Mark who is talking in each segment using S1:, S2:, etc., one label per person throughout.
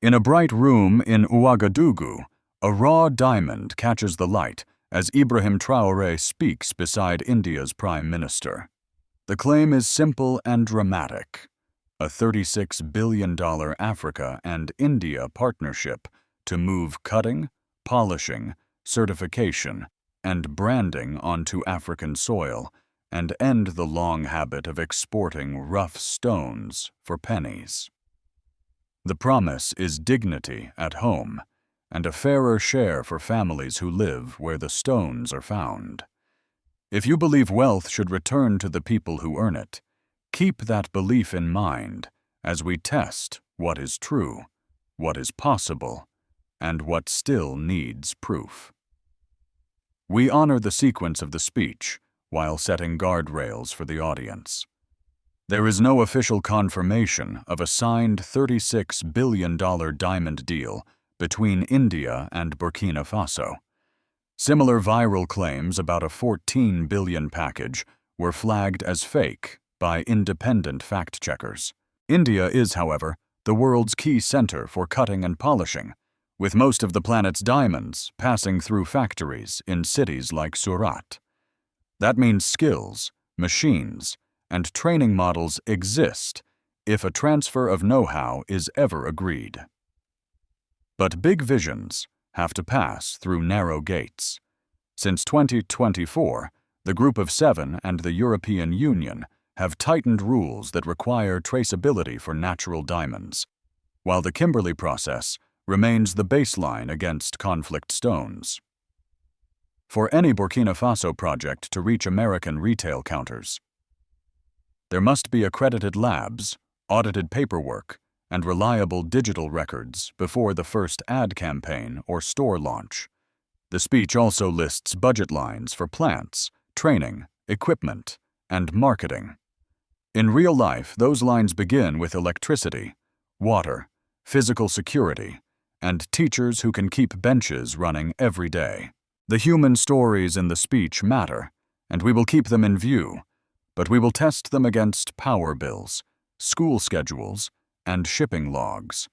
S1: In a bright room in Ouagadougou, a raw diamond catches the light as Ibrahim Traoré speaks beside India's Prime Minister. The claim is simple and dramatic: a $36 billion Africa and India partnership to move cutting, polishing, certification, and branding onto African soil and end the long habit of exporting rough stones for pennies. The promise is dignity at home and a fairer share for families who live where the stones are found. If you believe wealth should return to the people who earn it, keep that belief in mind as we test what is true, what is possible, and what still needs proof. We honor the sequence of the speech while setting guardrails for the audience. There is no official confirmation of a signed $36 billion diamond deal between India and Burkina Faso. Similar viral claims about a $14 billion package were flagged as fake by independent fact-checkers. India is, however, the world's key center for cutting and polishing, with most of the planet's diamonds passing through factories in cities like Surat. That means skills, machines, and training models exist if a transfer of know-how is ever agreed. But big visions have to pass through narrow gates. Since 2024, the Group of Seven and the European Union have tightened rules that require traceability for natural diamonds, while the Kimberley process remains the baseline against conflict stones. For any Burkina Faso project to reach American retail counters, there must be accredited labs, audited paperwork, and reliable digital records before the first ad campaign or store launch. The speech also lists budget lines for plants, training, equipment, and marketing. In real life, those lines begin with electricity, water, physical security, and teachers who can keep benches running every day. The human stories in the speech matter, and we will keep them in view, but we will test them against power bills, school schedules, and shipping logs.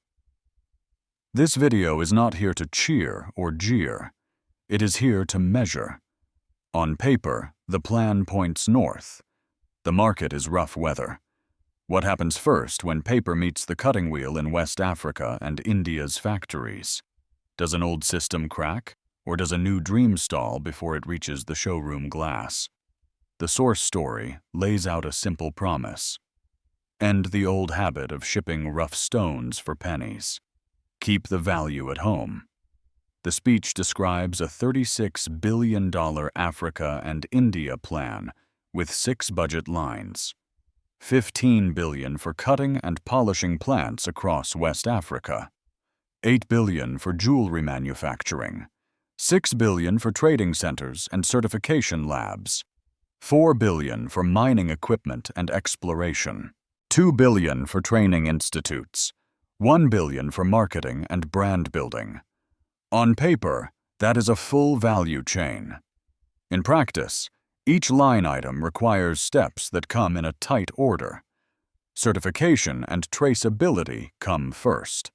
S1: This video is not here to cheer or jeer. It is here to measure. On paper, the plan points north. The market is rough weather. What happens first when paper meets the cutting wheel in West Africa and India's factories? Does an old system crack, or does a new dream stall before it reaches the showroom glass? The source story lays out a simple promise: end the old habit of shipping rough stones for pennies. Keep the value at home. The speech describes a $36 billion Africa and India plan with 6 budget lines: $15 billion for cutting and polishing plants across West Africa, $8 billion for jewelry manufacturing, $6 billion for trading centers and certification labs, $4 billion for mining equipment and exploration, $2 billion for training institutes, $1 billion for marketing and brand building. On paper, that is a full value chain. In practice, each line item requires steps that come in a tight order. Certification and traceability come first.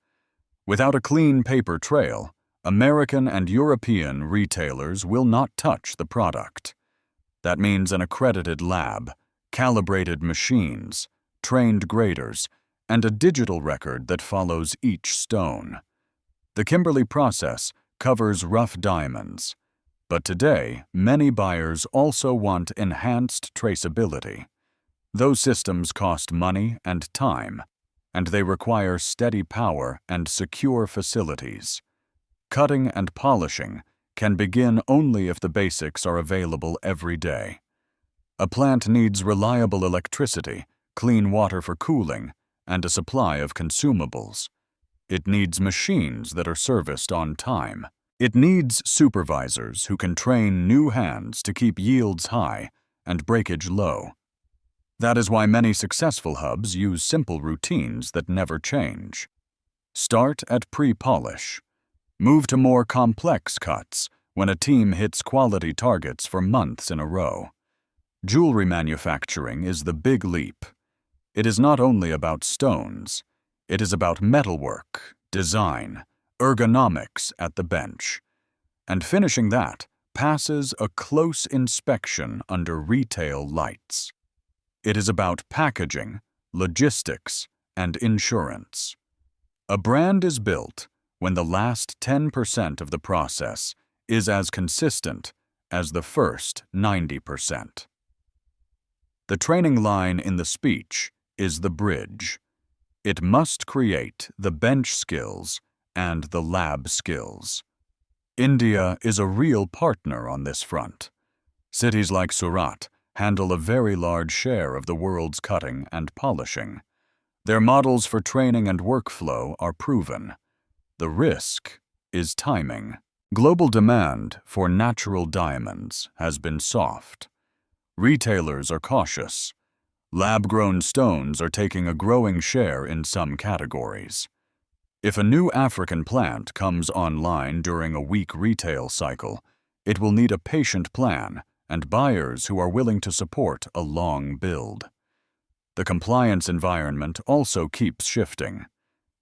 S1: Without a clean paper trail, American and European retailers will not touch the product. That means an accredited lab, calibrated machines, trained graders, and a digital record that follows each stone. The Kimberley process covers rough diamonds, but today many buyers also want enhanced traceability. Those systems cost money and time, and they require steady power and secure facilities. Cutting and polishing can begin only if the basics are available every day. A plant needs reliable electricity, clean water for cooling, and a supply of consumables. It needs machines that are serviced on time. It needs supervisors who can train new hands to keep yields high and breakage low. That is why many successful hubs use simple routines that never change. Start at pre-polish. Move to more complex cuts when a team hits quality targets for months in a row. Jewelry manufacturing is the big leap. It is not only about stones. It is about metalwork, design, ergonomics at the bench. And finishing that, passes a close inspection under retail lights. It is about packaging, logistics, and insurance. A brand is built when the last 10% of the process is as consistent as the first 90%. The training line in the speech is the bridge. It must create the bench skills and the lab skills. India is a real partner on this front. Cities like Surat handle a very large share of the world's cutting and polishing. Their models for training and workflow are proven. The risk is timing. Global demand for natural diamonds has been soft. Retailers are cautious. Lab-grown stones are taking a growing share in some categories. If a new African plant comes online during a weak retail cycle, it will need a patient plan and buyers who are willing to support a long build. The compliance environment also keeps shifting.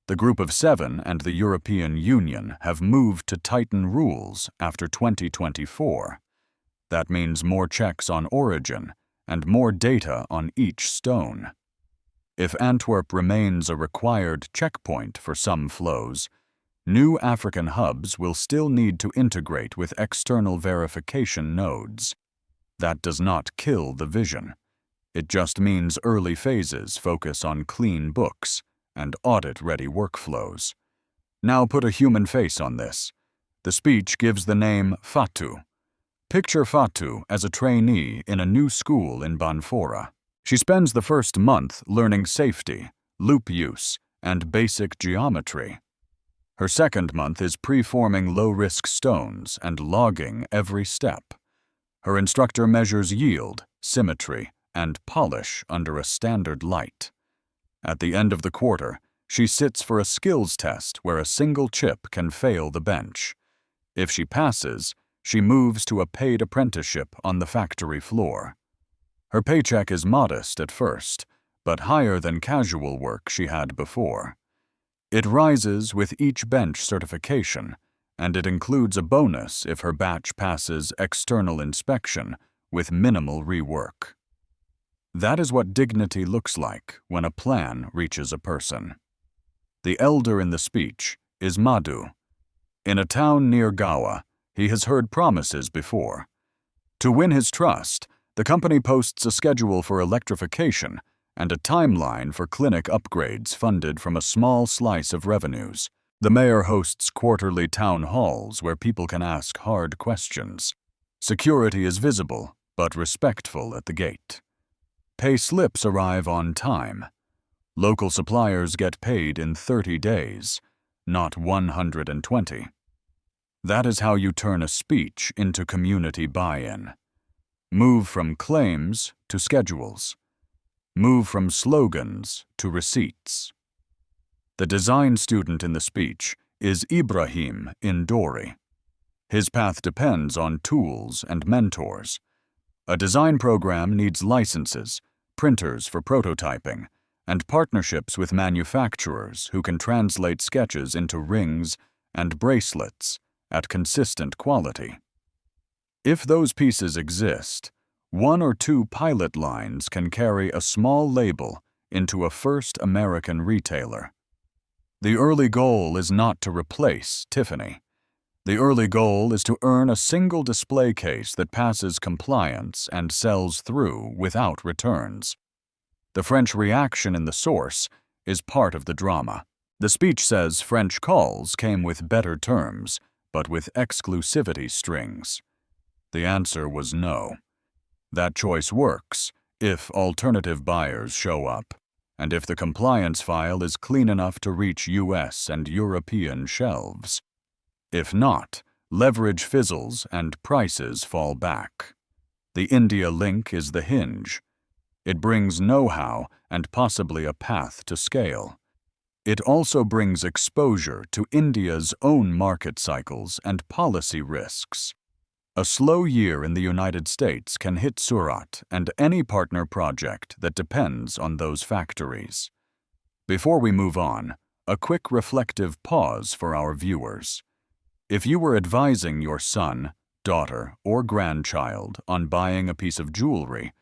S1: The Group of Seven and the European Union have moved to tighten rules after 2024. That means more checks on origin and more data on each stone. If Antwerp remains a required checkpoint for some flows, new African hubs will still need to integrate with external verification nodes. That does not kill the vision. It just means early phases focus on clean books and audit-ready workflows. Now put a human face on this. The speech gives the name Fatou. Picture Fatou as a trainee in a new school in Banfora. She spends the first month learning safety, loop use, and basic geometry. Her second month is preforming low-risk stones and logging every step. Her instructor measures yield, symmetry, and polish under a standard light. At the end of the quarter, she sits for a skills test where a single chip can fail the bench. If she passes, she moves to a paid apprenticeship on the factory floor. Her paycheck is modest at first, but higher than casual work she had before. It rises with each bench certification, and it includes a bonus if her batch passes external inspection with minimal rework. That is what dignity looks like when a plan reaches a person. The elder in the speech is Madhu. In a town near Goa, he has heard promises before. To win his trust, the company posts a schedule for electrification and a timeline for clinic upgrades funded from a small slice of revenues. The mayor hosts quarterly town halls where people can ask hard questions. Security is visible, but respectful at the gate. Pay slips arrive on time. Local suppliers get paid in 30 days, not 120. That is how you turn a speech into community buy-in. Move from claims to schedules. Move from slogans to receipts. The design student in the speech is Ibrahim in Dori. His path depends on tools and mentors. A design program needs licenses, printers for prototyping, and partnerships with manufacturers who can translate sketches into rings and bracelets at consistent quality. If those pieces exist, 1 or 2 pilot lines can carry a small label into a first American retailer. The early goal is not to replace Tiffany. The early goal is to earn a single display case that passes compliance and sells through without returns. The French reaction in the source is part of the drama. The speech says French calls came with better terms, but with exclusivity strings. The answer was no. That choice works if alternative buyers show up, and if the compliance file is clean enough to reach US and European shelves. If not, leverage fizzles and prices fall back. The India link is the hinge. It brings know-how and possibly a path to scale. It also brings exposure to India's own market cycles and policy risks. A slow year in the United States can hit Surat and any partner project that depends on those factories. Before we move on, A quick reflective pause for our viewers. If you were advising your son, daughter, or grandchild on buying a piece of jewelry,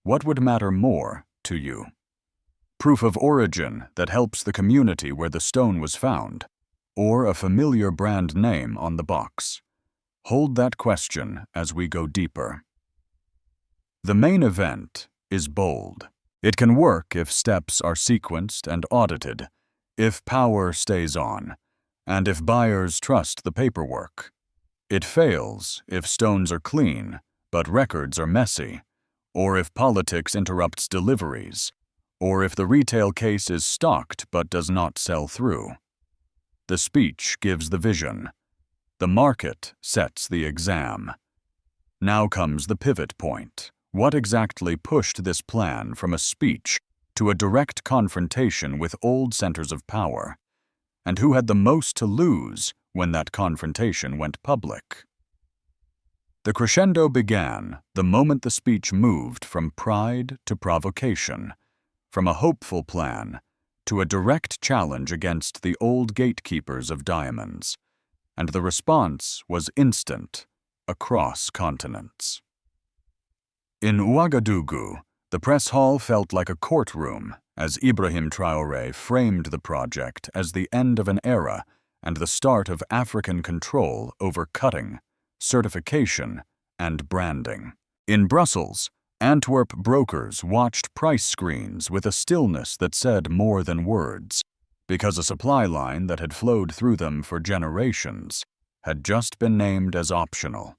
S1: what would matter more to you? Proof of origin that helps the community where the stone was found, or a familiar brand name on the box? Hold that question as we go deeper. The main event is bold. It can work if steps are sequenced and audited, if power stays on, and if buyers trust the paperwork. It fails if stones are clean, but records are messy, or if politics interrupts deliveries, or if the retail case is stocked but does not sell through. The speech gives the vision. The market sets the exam. Now comes the pivot point. What exactly pushed this plan from a speech to a direct confrontation with old centers of power? And who had the most to lose when that confrontation went public? The crescendo began the moment the speech moved from pride to provocation, from a hopeful plan to a direct challenge against the old gatekeepers of diamonds. And the response was instant, across continents. In Ouagadougou, the press hall felt like a courtroom as Ibrahim Traoré framed the project as the end of an era and the start of African control over cutting, certification, and branding. In Brussels, Antwerp brokers watched price screens with a stillness that said more than words, because a supply line that had flowed through them for generations had just been named as optional.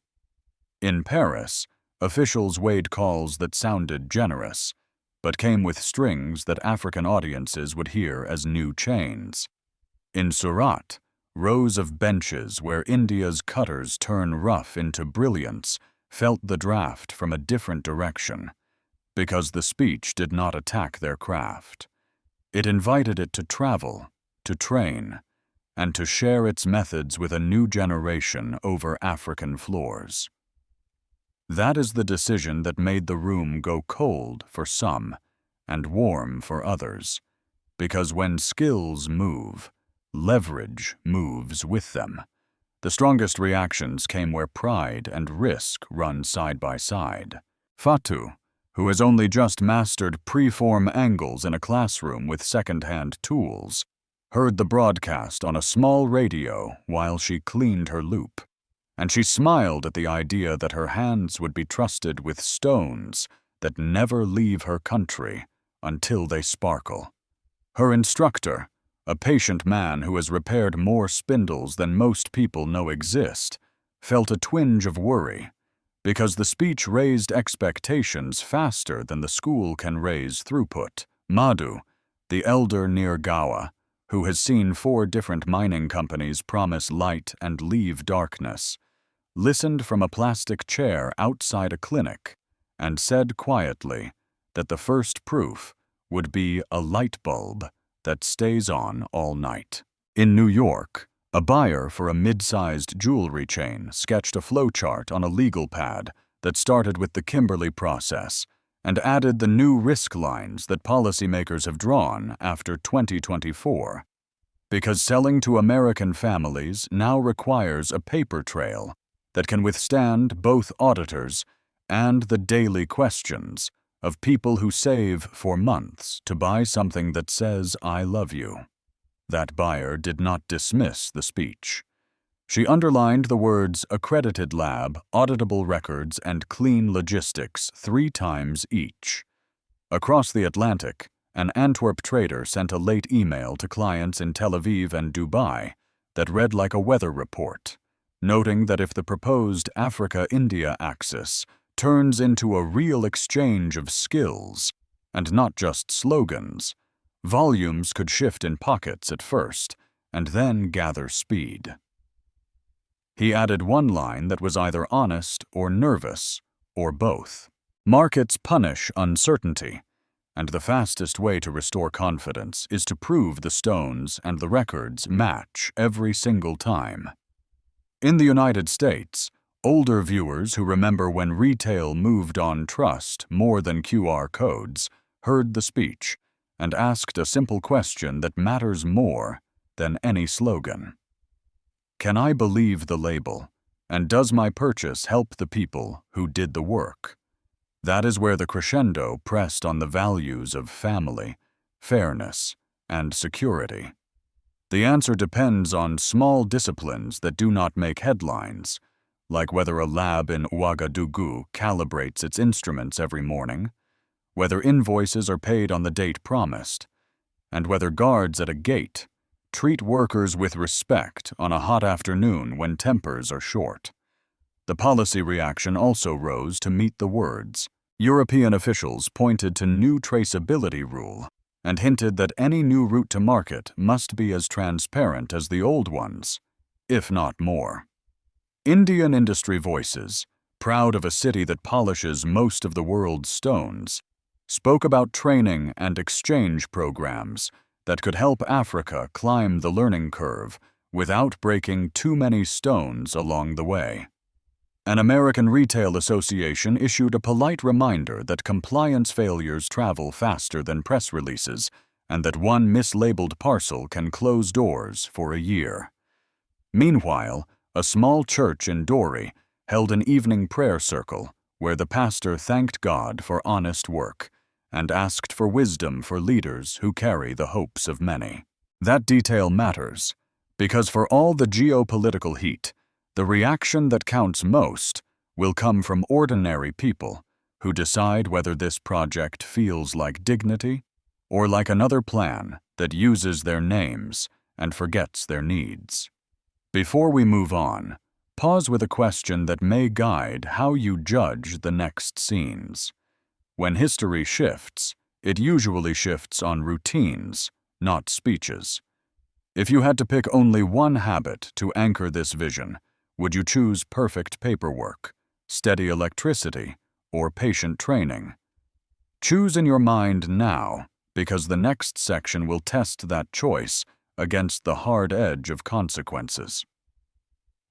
S1: In Paris, officials weighed calls that sounded generous, but came with strings that African audiences would hear as new chains. In Surat, rows of benches where India's cutters turn rough into brilliance felt the draft from a different direction, because the speech did not attack their craft. It invited it to travel, to train, and to share its methods with a new generation over African floors. That is the decision that made the room go cold for some and warm for others, because when skills move, leverage moves with them. The strongest reactions came where pride and risk run side by side. Fatou, who has only just mastered preform angles in a classroom with second-hand tools, heard the broadcast on a small radio while she cleaned her loop, and she smiled at the idea that her hands would be trusted with stones that never leave her country until they sparkle. Her instructor, a patient man who has repaired more spindles than most people know exist, felt a twinge of worry, because the speech raised expectations faster than the school can raise throughput. Madu, the elder near Gawa, who has seen 4 different mining companies promise light and leave darkness, listened from a plastic chair outside a clinic and said quietly that the first proof would be a light bulb that stays on all night. In New York, a buyer for a mid-sized jewelry chain sketched a flowchart on a legal pad that started with the Kimberley process and added the new risk lines that policymakers have drawn after 2024, because selling to American families now requires a paper trail that can withstand both auditors and the daily questions of people who save for months to buy something that says, "I love you." That buyer did not dismiss the speech. She underlined the words accredited lab, auditable records, and clean logistics 3 times each. Across the Atlantic, an Antwerp trader sent a late email to clients in Tel Aviv and Dubai that read like a weather report, noting that if the proposed Africa-India axis turns into a real exchange of skills, and not just slogans, volumes could shift in pockets at first, and then gather speed. He added one line that was either honest or nervous, or both. Markets punish uncertainty, and the fastest way to restore confidence is to prove the stones and the records match every single time. In the United States, older viewers who remember when retail moved on trust more than QR codes heard the speech and asked a simple question that matters more than any slogan. Can I believe the label? And does my purchase help the people who did the work? That is where the crescendo pressed on the values of family, fairness, and security. The answer depends on small disciplines that do not make headlines, like whether a lab in Ouagadougou calibrates its instruments every morning, whether invoices are paid on the date promised, and whether guards at a gate treat workers with respect on a hot afternoon when tempers are short. The policy reaction also rose to meet the words. European officials pointed to new traceability rule and hinted that any new route to market must be as transparent as the old ones, if not more. Indian industry voices, proud of a city that polishes most of the world's stones, spoke about training and exchange programs that could help Africa climb the learning curve without breaking too many stones along the way. An American Retail Association issued a polite reminder that compliance failures travel faster than press releases and that one mislabeled parcel can close doors for a year. Meanwhile, a small church in Dori held an evening prayer circle where the pastor thanked God for honest work and asked for wisdom for leaders who carry the hopes of many. That detail matters, because for all the geopolitical heat, the reaction that counts most will come from ordinary people who decide whether this project feels like dignity or like another plan that uses their names and forgets their needs. Before we move on, pause with a question that may guide how you judge the next scenes. When history shifts, it usually shifts on routines, not speeches. If you had to pick only one habit to anchor this vision, would you choose perfect paperwork, steady electricity, or patient training? Choose in your mind now, because the next section will test that choice against the hard edge of consequences.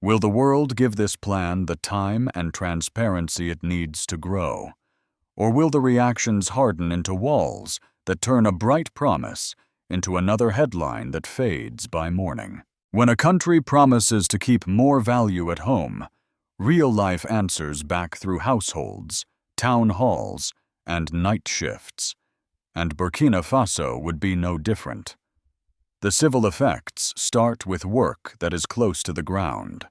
S1: Will the world give this plan the time and transparency it needs to grow? Or will the reactions harden into walls that turn a bright promise into another headline that fades by morning? When a country promises to keep more value at home, real-life answers back through households, town halls, and night shifts, and Burkina Faso would be no different. The civil effects start with work that is close to the ground.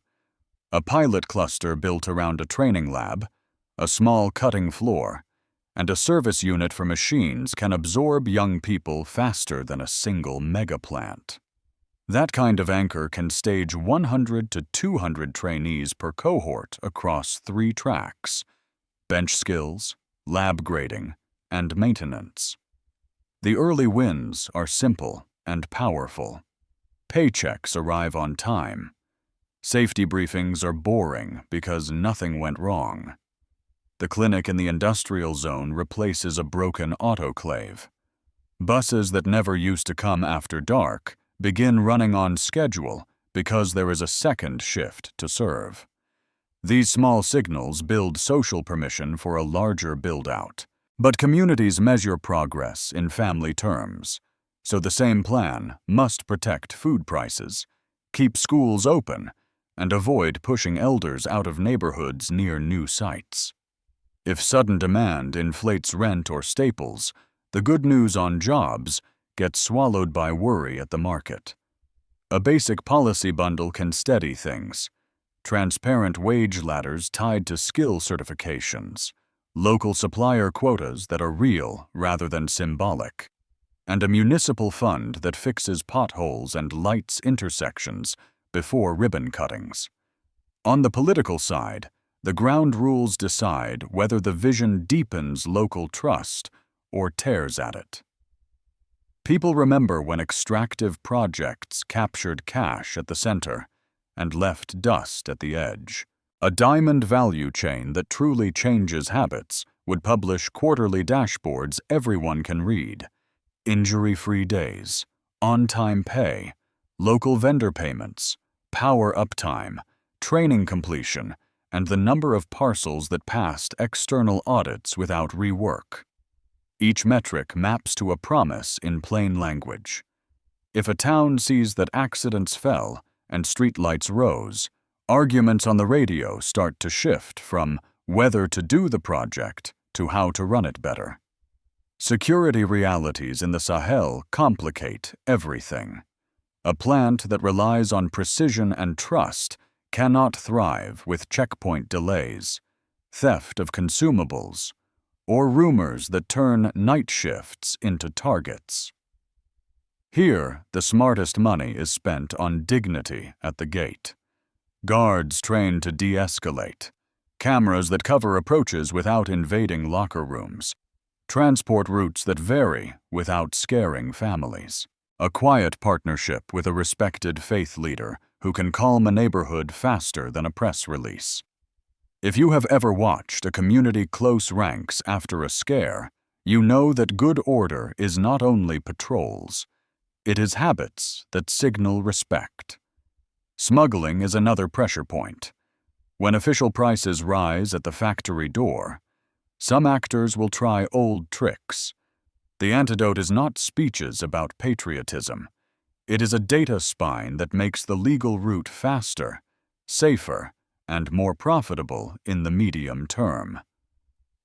S1: A pilot cluster built around a training lab, a small cutting floor, and a service unit for machines can absorb young people faster than a single megaplant. That kind of anchor can stage 100 to 200 trainees per cohort across 3 tracks: bench skills, lab grading, and maintenance. The early wins are simple and powerful. Paychecks arrive on time. Safety briefings are boring because nothing went wrong. The clinic in the industrial zone replaces a broken autoclave. Buses that never used to come after dark begin running on schedule because there is a second shift to serve. These small signals build social permission for a larger build-out. But communities measure progress in family terms, so the same plan must protect food prices, keep schools open, and avoid pushing elders out of neighborhoods near new sites. If sudden demand inflates rent or staples, the good news on jobs gets swallowed by worry at the market. A basic policy bundle can steady things. Transparent wage ladders tied to skill certifications, local supplier quotas that are real rather than symbolic, and a municipal fund that fixes potholes and lights intersections before ribbon cuttings. On the political side, the ground rules decide whether the vision deepens local trust or tears at it. People remember when extractive projects captured cash at the center and left dust at the edge. A diamond value chain that truly changes habits would publish quarterly dashboards everyone can read. Injury-free days, on-time pay, local vendor payments, power uptime, training completion, and the number of parcels that passed external audits without rework. Each metric maps to a promise in plain language. If a town sees that accidents fell and streetlights rose, arguments on the radio start to shift from whether to do the project to how to run it better. Security realities in the Sahel complicate everything. A plant that relies on precision and trust cannot thrive with checkpoint delays, theft of consumables, or rumors that turn night shifts into targets. Here, the smartest money is spent on dignity at the gate. Guards trained to de-escalate, cameras that cover approaches without invading locker rooms, transport routes that vary without scaring families, a quiet partnership with a respected faith leader who can calm a neighborhood faster than a press release. If you have ever watched a community close ranks after a scare, you know that good order is not only patrols, it is habits that signal respect. Smuggling is another pressure point. When official prices rise at the factory door, some actors will try old tricks. The antidote is not speeches about patriotism. It is a data spine that makes the legal route faster, safer, and more profitable in the medium term.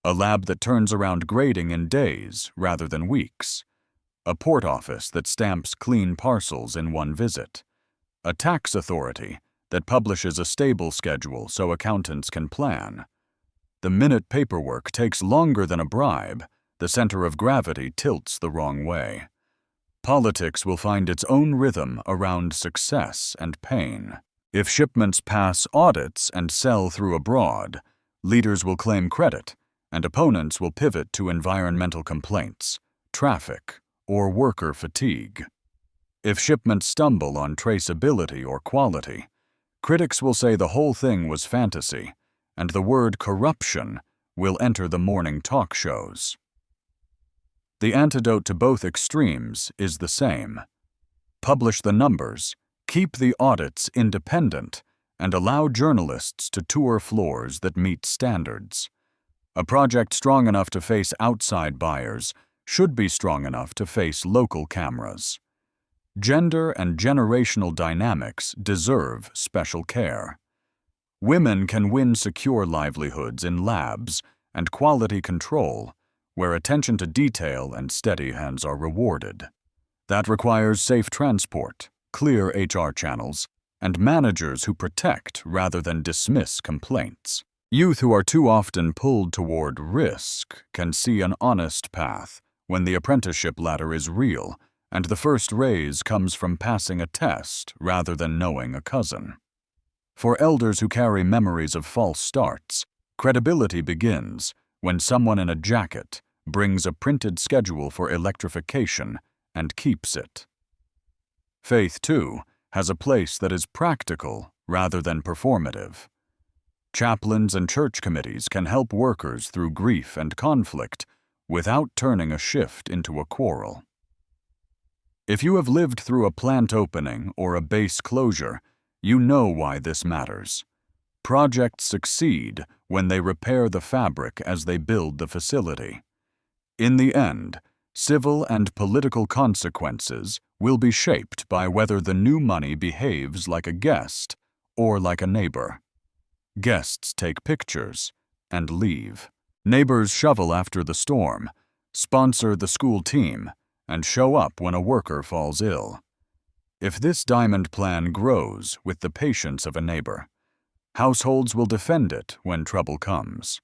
S1: A lab that turns around grading in days rather than weeks. A port office that stamps clean parcels in one visit. A tax authority that publishes a stable schedule so accountants can plan. The minute paperwork takes longer than a bribe, the center of gravity tilts the wrong way. Politics will find its own rhythm around success and pain. If shipments pass audits and sell through abroad, leaders will claim credit, and opponents will pivot to environmental complaints, traffic, or worker fatigue. If shipments stumble on traceability or quality, critics will say the whole thing was fantasy, and the word corruption will enter the morning talk shows. The antidote to both extremes is the same. Publish the numbers, keep the audits independent, and allow journalists to tour floors that meet standards. A project strong enough to face outside buyers should be strong enough to face local cameras. Gender and generational dynamics deserve special care. Women can win secure livelihoods in labs and quality control, where attention to detail and steady hands are rewarded. That requires safe transport, clear HR channels, and managers who protect rather than dismiss complaints. Youth who are too often pulled toward risk can see an honest path when the apprenticeship ladder is real and the first raise comes from passing a test rather than knowing a cousin. For elders who carry memories of false starts, credibility begins when someone in a jacket brings a printed schedule for electrification and keeps it. Faith, too, has a place that is practical rather than performative. Chaplains and church committees can help workers through grief and conflict without turning a shift into a quarrel. If you have lived through a plant opening or a base closure, you know why this matters. Projects succeed when they repair the fabric as they build the facility. In the end, civil and political consequences will be shaped by whether the new money behaves like a guest or like a neighbor. Guests take pictures and leave. Neighbors shovel after the storm, sponsor the school team, and show up when a worker falls ill. If this diamond plan grows with the patience of a neighbor, households will defend it when trouble comes.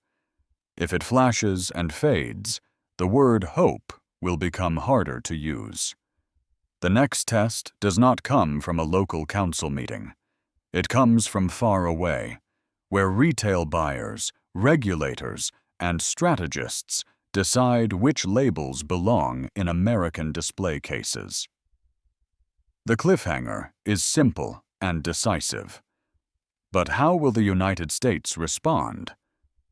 S1: If it flashes and fades, the word hope will become harder to use. The next test does not come from a local council meeting. It comes from far away, where retail buyers, regulators, and strategists decide which labels belong in American display cases. The cliffhanger is simple and decisive. But how will the United States respond?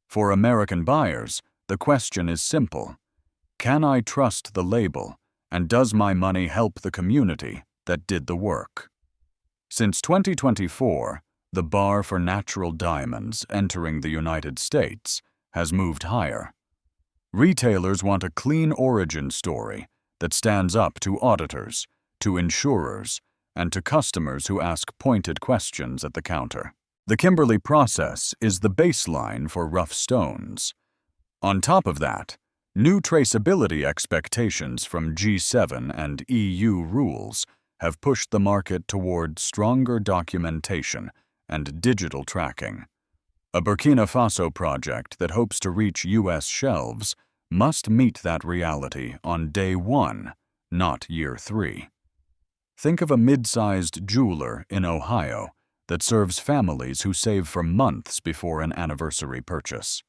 S1: For American buyers, the question is simple. Can I trust the label, and does my money help the community that did the work? Since 2024, the bar for natural diamonds entering the United States has moved higher. Retailers want a clean origin story that stands up to auditors, to insurers, and to customers who ask pointed questions at the counter. The Kimberley process is the baseline for rough stones. On top of that, new traceability expectations from G7 and EU rules have pushed the market toward stronger documentation and digital tracking. A Burkina Faso project that hopes to reach U.S. shelves must meet that reality on day 1, not year 3. Think of a mid-sized jeweler in Ohio that serves families who save for months before an anniversary purchase.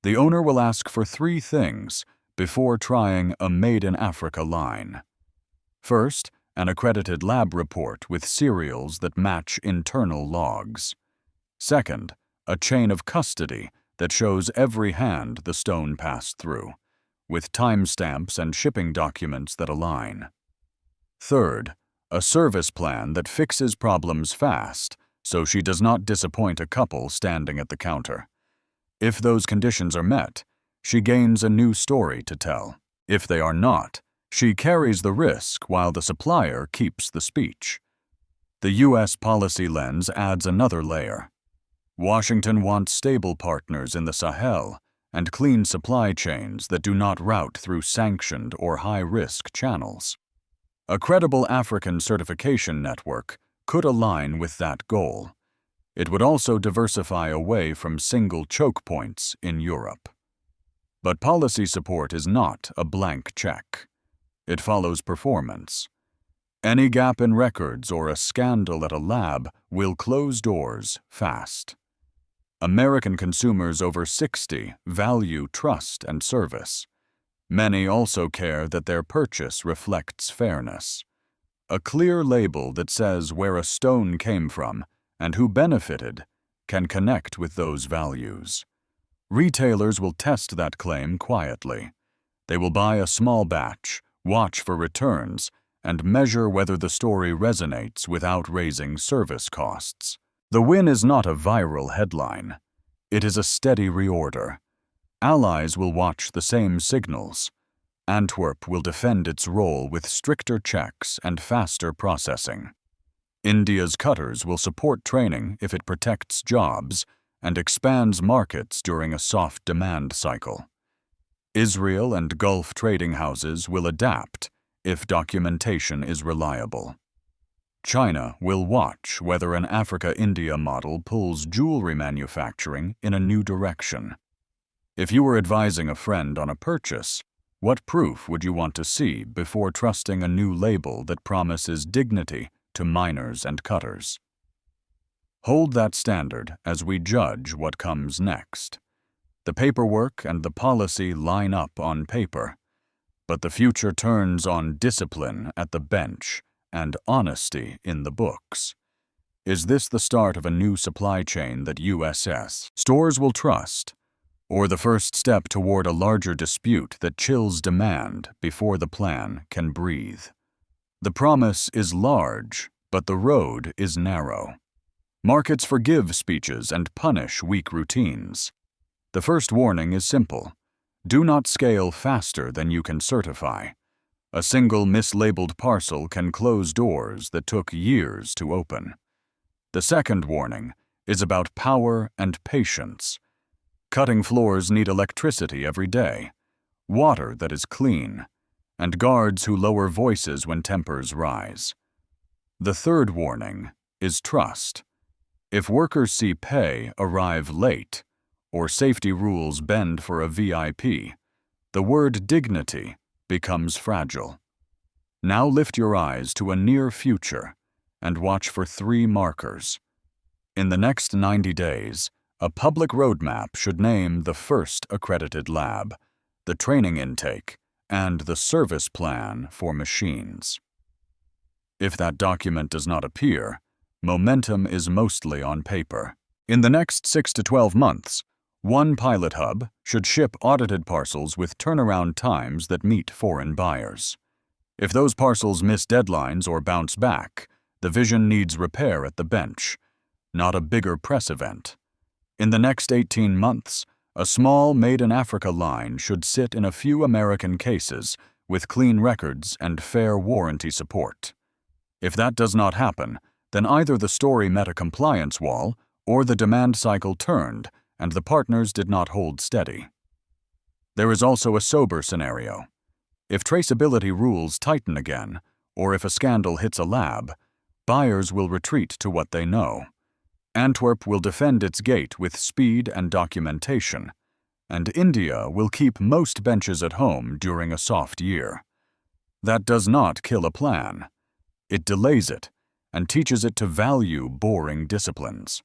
S1: The owner will ask for 3 things before trying a made-in-Africa line. First, an accredited lab report with serials that match internal logs. Second, a chain of custody that shows every hand the stone passed through, with timestamps and shipping documents that align. Third, a service plan that fixes problems fast so she does not disappoint a couple standing at the counter. If those conditions are met, she gains a new story to tell. If they are not, she carries the risk while the supplier keeps the speech. The U.S. policy lens adds another layer. Washington wants stable partners in the Sahel and clean supply chains that do not route through sanctioned or high-risk channels. A credible African certification network could align with that goal. It would also diversify away from single choke points in Europe. But policy support is not a blank check. It follows performance. Any gap in records or a scandal at a lab will close doors fast. American consumers over 60 value trust and service. Many also care that their purchase reflects fairness. A clear label that says where a stone came from and who benefited can connect with those values. Retailers will test that claim quietly. They will buy a small batch, watch for returns, and measure whether the story resonates without raising service costs. The win is not a viral headline. It is a steady reorder. Allies will watch the same signals. Antwerp will defend its role with stricter checks and faster processing. India's cutters will support training if it protects jobs and expands markets during a soft demand cycle. Israel and Gulf trading houses will adapt if documentation is reliable. China will watch whether an Africa-India model pulls jewelry manufacturing in a new direction. If you were advising a friend on a purchase, what proof would you want to see before trusting a new label that promises dignity to miners and cutters? Hold that standard as we judge what comes next. The paperwork and the policy line up on paper, but the future turns on discipline at the bench and honesty in the books. Is this the start of a new supply chain that USS stores will trust, or the first step toward a larger dispute that chills demand before the plan can breathe? The promise is large, but the road is narrow. Markets forgive speeches and punish weak routines. The first warning is simple. Do not scale faster than you can certify. A single mislabeled parcel can close doors that took years to open. The second warning is about power and patience. Cutting floors need electricity every day, water that is clean, and guards who lower voices when tempers rise. The third warning is trust. If workers see pay arrive late, or safety rules bend for a VIP, the word dignity becomes fragile. Now lift your eyes to a near future and watch for 3 markers. In the next 90 days, a public roadmap should name the first accredited lab, the training intake, and the service plan for machines. If that document does not appear, momentum is mostly on paper. In the next 6 to 12 months, one pilot hub should ship audited parcels with turnaround times that meet foreign buyers. If those parcels miss deadlines or bounce back, the vision needs repair at the bench, not a bigger press event. In the next 18 months, a small Made in Africa line should sit in a few American cases with clean records and fair warranty support. If that does not happen, then either the story met a compliance wall or the demand cycle turned and the partners did not hold steady. There is also a sober scenario. If traceability rules tighten again, or if a scandal hits a lab, buyers will retreat to what they know. Antwerp will defend its gate with speed and documentation, and India will keep most benches at home during a soft year. That does not kill a plan. It delays it and teaches it to value boring disciplines.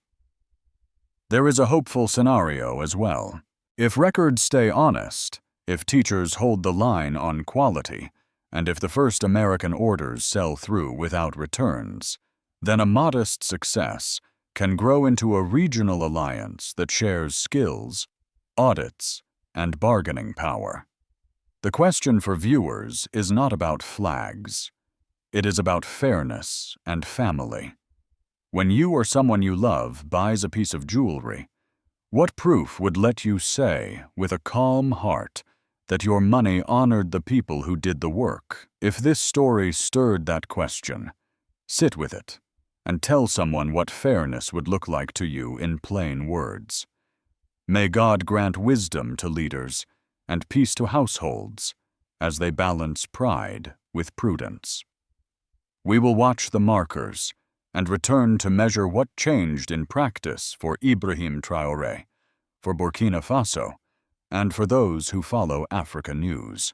S1: There is a hopeful scenario as well. If records stay honest, if teachers hold the line on quality, and if the first American orders sell through without returns, then a modest success can grow into a regional alliance that shares skills, audits, and bargaining power. The question for viewers is not about flags. It is about fairness and family. When you or someone you love buys a piece of jewelry, what proof would let you say, with a calm heart, that your money honored the people who did the work? If this story stirred that question, sit with it and tell someone what fairness would look like to you in plain words. May God grant wisdom to leaders and peace to households as they balance pride with prudence. We will watch the markers and return to measure what changed in practice for Ibrahim Traoré, for Burkina Faso, and for those who follow Africa News.